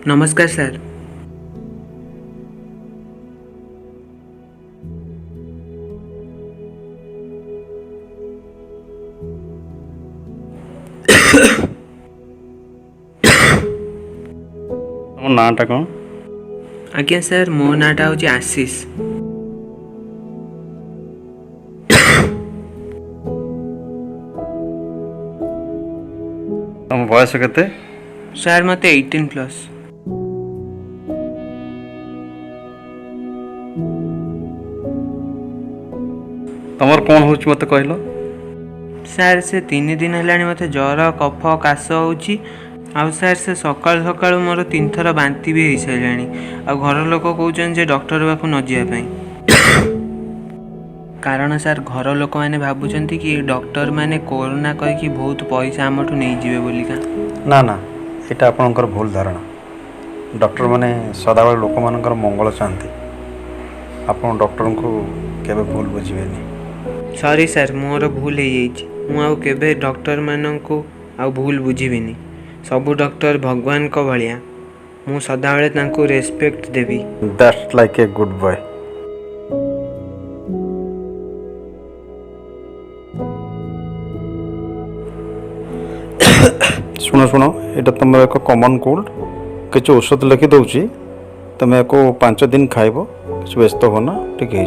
नमस्कार सर। तुम नाटा कौन? आज्ञा सर, मो नाटा हूँ आशीष। तुम बयस केते? सर मते 18+। तुमर कौन होच मते कहलो? सर से 3 दिन है मते ज्वर कफ काश होची। आउ सर से सकाल सकाल मोर 3 थर बांती भी हो सारे। आ घर लोक कहते जे डॉक्टर पाक न जावाई। कारण सर घर लोक मैंने भावुं कि डॉक्टर मैंने कोरोना कहीकि बहुत पैसा आमठू नहीं जीवे बोलिका। ना ना, ये आपणकर भूल धारणा। डॉक्टर माने सदाबेले लोक मानकर मंगल चाहती। आपण डॉक्टर को केबे भूल बुझिबेनी। सॉरी सर, मोर भूल हो जाइए। मु आउ केबे डॉक्टर माननकु आउ भूल बुझिबिनी। सबु डॉक्टर भगवान को भलिया। मु सदाबेले तांको रेस्पेक्ट देबी। That's like a good boy. शुण शुण, ये तुम एक कॉमन कोल्ड किसी औषध लिखि दौची। तुम एक 5 दिन खाइब, किसी व्यस्त होना, ठीक है।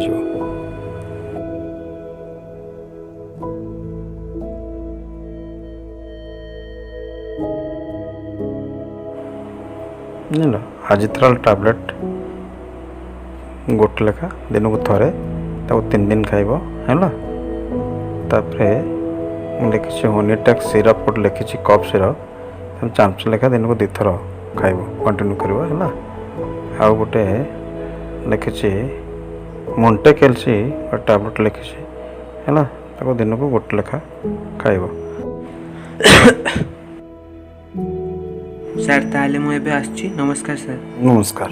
आजिथ्राल टैबलेट गोटे लेखा दिन को थरे 3 दिन खाइब है। तापरे लिखी होनीटेक्स सिरप गोटे लिखी कप सिरप 4 लेखा दिन को 2 थर खाइब, कंटिन्यू कर। आउ गोटे लिखी मोन्टे कैल्सी टैबलेट लिखी है, दिन को गोटे लेखा खाइब। सर ताले मु एबे आछी। नमस्कार सर। नमस्कार।